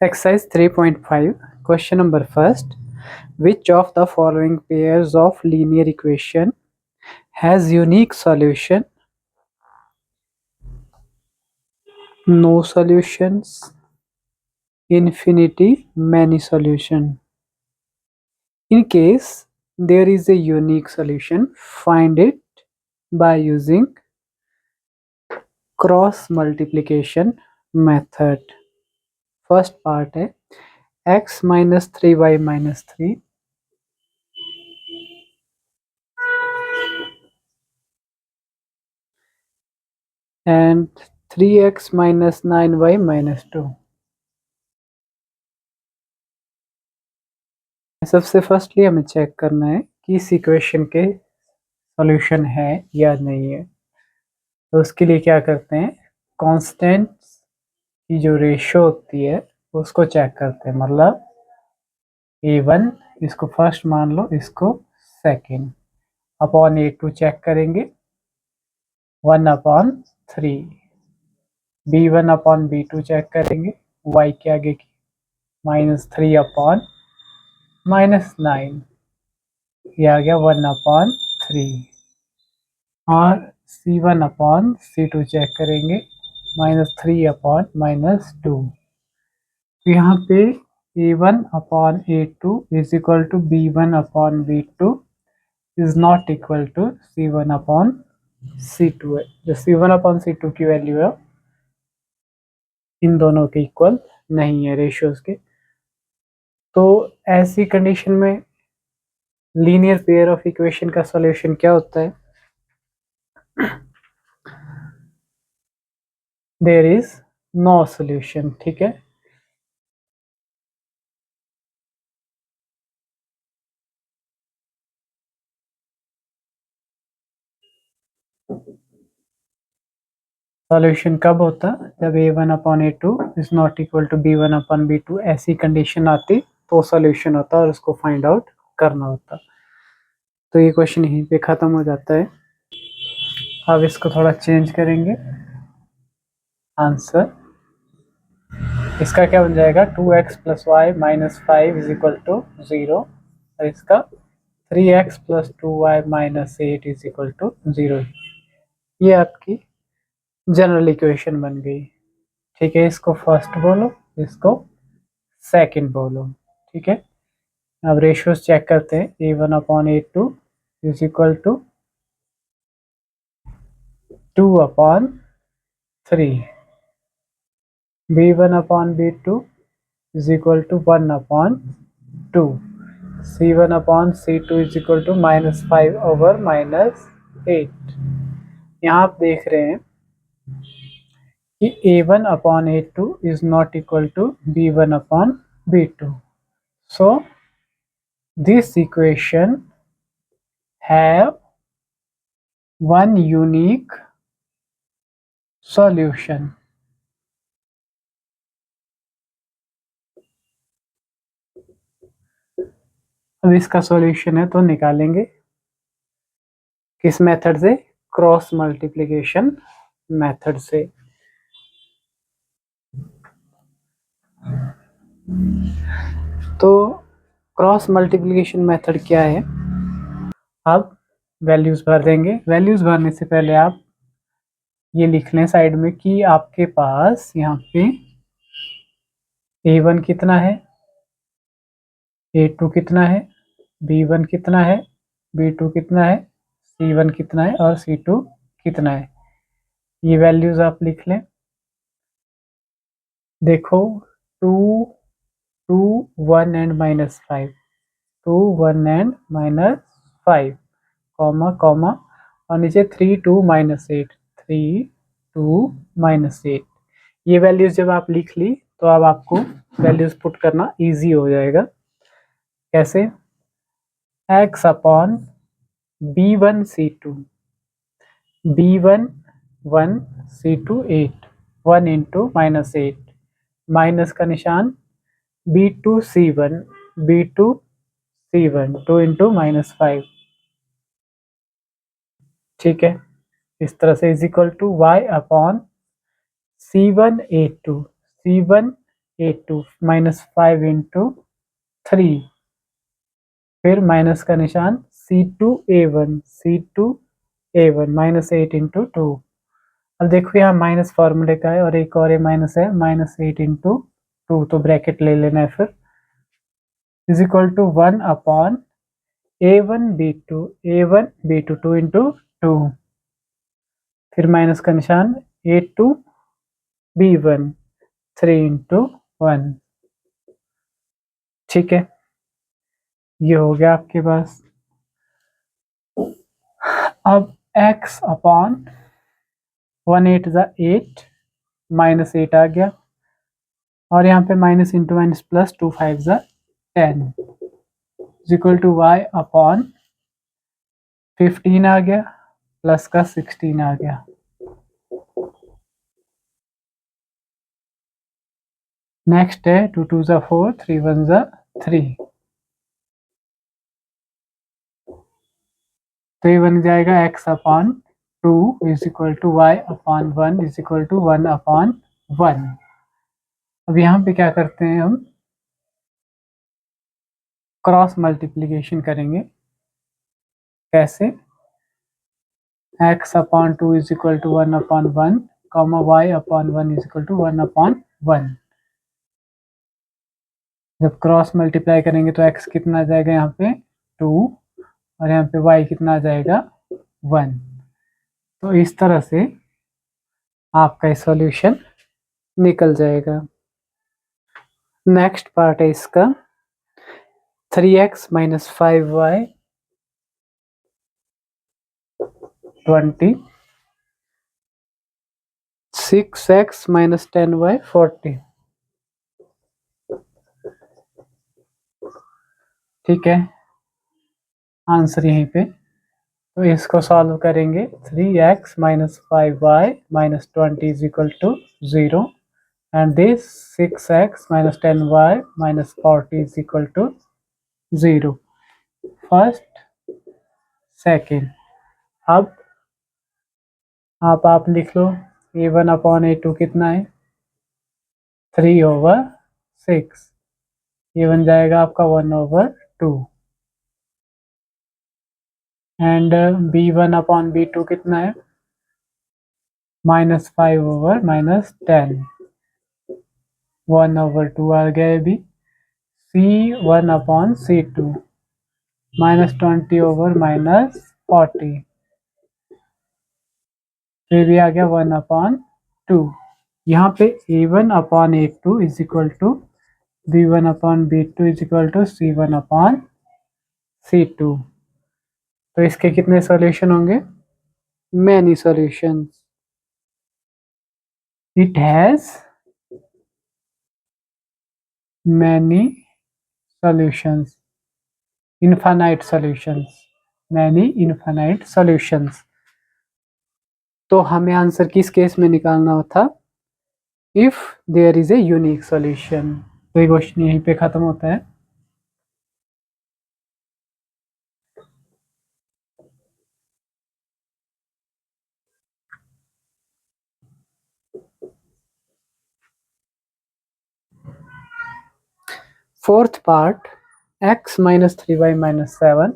Exercise 3.5, question number first. Which of the following pairs of linear equation has unique solution? No solutions, infinity, many solution. In case there is a unique solution, find it by using cross multiplication method. First part है x minus 3y minus 3 and 3x minus 9y minus 2. सबसे firstly हमें check करना है कि इस equation के solution है या नहीं है। तो उसके लिए क्या करते हैं, कांस्टेंट्स की जो रेशियो होती है उसको चेक करते हैं। मतलब a1 इसको फर्स्ट मान लो, इसको सेकंड, अपॉन a2 चेक करेंगे 1/3, b1 अपॉन b2 चेक करेंगे y के आगे की -3 अपॉन -9, ये आ गया 1/3, और c1 अपॉन c2 चेक करेंगे -3 अपॉन -2। तो यहाँ पे a1 upon a2 is equal to b1 upon b2 is not equal to c1 upon c2 है। जो c1 अपॉन c2 की वैल्यू है इन दोनों के इक्वल नहीं है रेशियोज के। तो ऐसी कंडीशन में लीनियर पेयर ऑफ इक्वेशन का सॉल्यूशन क्या होता है, देयर इज नो सॉल्यूशन। ठीक है, सॉल्यूशन कब होता, जब a1 upon a2 is not equal to b1 upon b2, ऐसी कंडीशन आती तो सॉल्यूशन होता और उसको फाइंड आउट करना होता। तो ये क्वेश्चन यहीं पे ख़त्म हो जाता है। अब इसको थोड़ा चेंज करेंगे, आंसर इसका क्या बन जाएगा 2x plus Y minus 5 is equal to 0, और इसका 3x plus 2y minus 8 is equal to 0। ये आपकी जनरल इक्वेशन बन गई। ठीक है, इसको फर्स्ट बोलो, इसको सेकंड बोलो। ठीक है, अब रेशियोज चेक करते हैं। a1 upon a2 is equal to 2/3, b1 upon b2 is equal to 1/2, c1 upon c2 is equal to -5/-8। यहाँ आप देख रहे हैं कि a1 upon a2 is not equal to b1 upon b2. So this equation have one unique solution. अब इसका solution है तो निकालेंगे किस मेथड से, क्रॉस मल्टीप्लिकेशन मेथड से। तो क्रॉस मल्टीप्लिकेशन मेथड क्या है, आप वैल्यूज भर देंगे। वैल्यूज भरने से पहले आप ये लिख लें साइड में कि आपके पास यहाँ पे a1 कितना है, a2 कितना है, b1 कितना है, b2 कितना है, c1 कितना है और c2 कितना है। ये वैल्यूज आप लिख लें। देखो 2, 2, 1 एंड -5, 2, 1 एंड -5, कॉमा कॉमा, और नीचे 3, 2, -8, 3, 2, -8। ये वैल्यूज जब आप लिख ली तो अब आपको वैल्यूज पुट करना इजी हो जाएगा। कैसे, x upon b1 c2, b1 1, c2 8, 1 into -8, minus का निशान b2 c1, b2 c1 2 into -5। ठीक है, इस तरह से is equal to y upon c1 a2, c1 A2 -5 into 3, फिर माइनस का निशान C2A1 -8 इंटू 2। अब देखो यहाँ माइनस फॉर्मूले का है और एक और माइनस है, -8 इंटू 2, तो ब्रैकेट ले लेना है फिर, is equal to 1 upon A1 B2 2 into 2, फिर माइनस का निशान A2 B1 3 इंटू 1। ठीक है, ये हो गया आपके पास। अब x अपॉन 1 8 ज़ा 8 -8 आ गया, और यहाँ पे माइनस इंटू माइनस प्लस 2 5 ज़ा 10 is equal to y upon 15 आ गया, प्लस का 16 आ गया। नेक्स्ट है 2 2 ज़ा 4 3 1 ज़ा 3, तो ये बन जाएगा x upon 2 is equal to y upon 1 is equal to 1 upon 1। अब यहाँ पे क्या करते हैं, हम क्रॉस मल्टीप्लिकेशन करेंगे। कैसे? x upon 2 is equal to 1 upon 1, comma y upon 1 is equal to 1 upon 1। जब क्रॉस मल्टीप्लाई करेंगे तो x कितना आ जाएगा यहाँ पे 2, और यहाँ पे y कितना आ जाएगा 1। तो इस तरह से आपका सॉल्यूशन निकल जाएगा। नेक्स्ट पार्ट है इसका 3x minus 5y 20, 6x minus 10y 40। ठीक है, आंसर यहीं पे। तो इसको सॉल्व करेंगे, 3x minus 5y minus 20 is equal to 0, and this 6x minus 10y minus 40 is equal to 0। First, second. अब आप लिख लो, A1 अपॉन A2 कितना है 3/6, ये बन जाएगा आपका 1/2, एंड B1 अपॉन B2 कितना है -5/-10, 1/2 आ गया ये भी। C1 अपॉन C2 -20/-40, फिर भी आ गया 1/2। यहाँ पे A1 upon A2 is equal to B1 upon B2 is equal to C1 upon C2। तो इसके कितने सॉल्यूशन होंगे? Many solutions. It has many solutions, infinite solutions, many infinite solutions. तो हमें आंसर किस केस में निकालना था? If there is a unique solution. तो ये क्वेश्चन यहीं पे खत्म होता है। Fourth part, x minus 3y minus 7,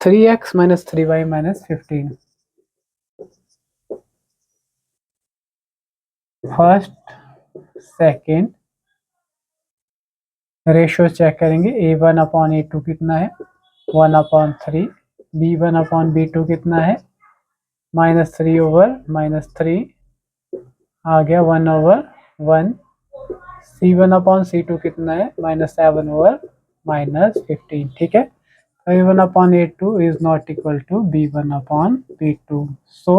3x minus 3y minus 15। First, second, ratio check करेंगे। A1 अपॉन A2 कितना है 1/3, B1 अपॉन B2 कितना है -3/-3 आ गया 1/1, C1 अपॉन C2 कितना है -7/-15। ठीक है, A1 upon A2 is not equal to B1 upon B2. So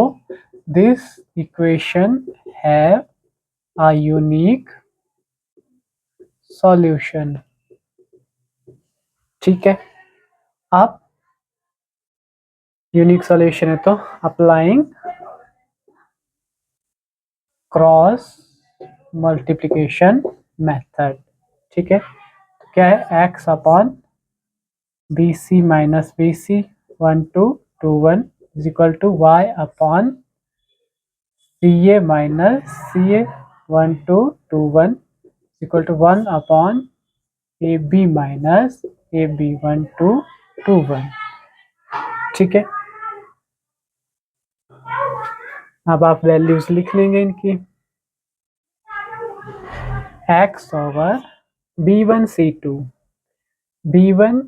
this equation have a unique solution. ठीक है, अब यूनिक सॉल्यूशन है तो अप्लाइंग क्रॉस मल्टीप्लिकेशन मेथड। ठीक है, तो क्या है x upon BC minus BC 1 2 2 1 is equal to y upon CA minus CA 1 2 2 1 equal to 1 upon AB minus AB 1 2 2 1। ठीक है, अब आप वैल्यूज लिख लेंगे इनकी। x over B1 C2 B1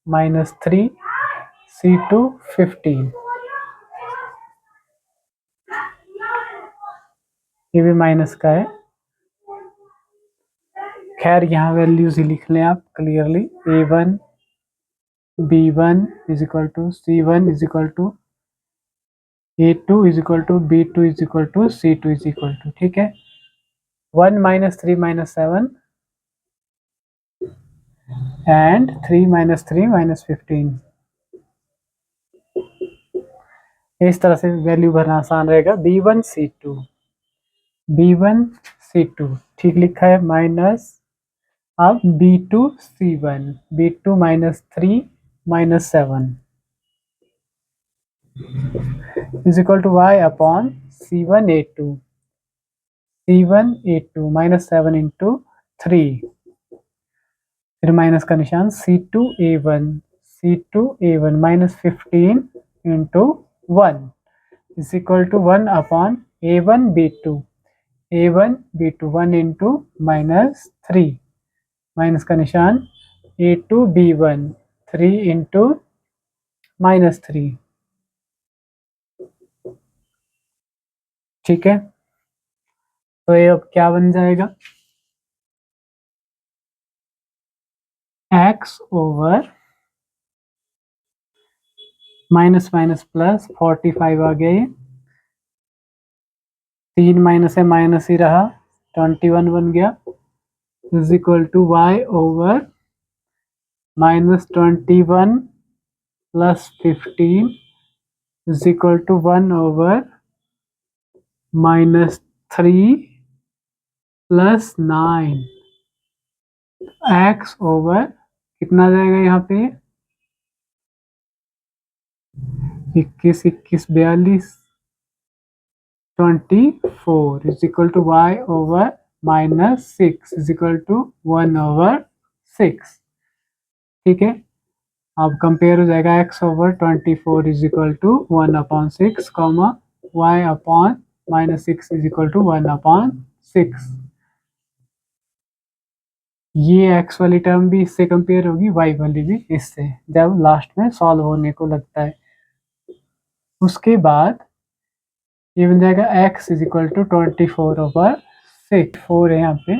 minus 3 C2 15, ये भी माइनस का है। खैर यहाँ वैल्यूज ही लिख लें आप clearly. A1 B1 is equal to C1 is equal to A2 is equal to B2 is equal to C2 is equal to, ठीक है। 1 minus 3 minus 7 and 3 minus 3 minus 15। इस तरह से वैल्यू भरना आसान रहेगा। B1 C2 B1 C2 ठीक लिखा है, माइनस अब B2 C1 B2 minus 3 minus 7 is equal to y upon C1 A2 C1 A2 minus 7 into 3, फिर माइनस का निशान C2 A1 minus 15 into 1 is equal to 1 upon A1 B2 1 into minus 3, minus का निशान A2 B1 3 into minus 3। ठीक है, तो ये अब क्या बन जाएगा, x over minus minus plus 45 आ गया, ये 3 माइनस है माइनस ही रहा, 21 बन गया is equal to y over minus 21 plus 15 is equal to 1 over minus 3 plus 9। x over कितना जाएगा यहाँ पे 21 21 42 24 is equal to y over minus 6 is equal to 1 over 6। ठीक है, अब कंपेयर हो जाएगा x over 24 is equal to 1 upon 6 comma y upon minus 6 is equal to 1 upon 6। ये x वाली टर्म भी इससे कंपेयर होगी, y वाली भी इससे, जब लास्ट में सॉल्व होने को लगता है। उसके बाद ये बन जाएगा x is equal to 24 over 6, 4 है यहाँ पे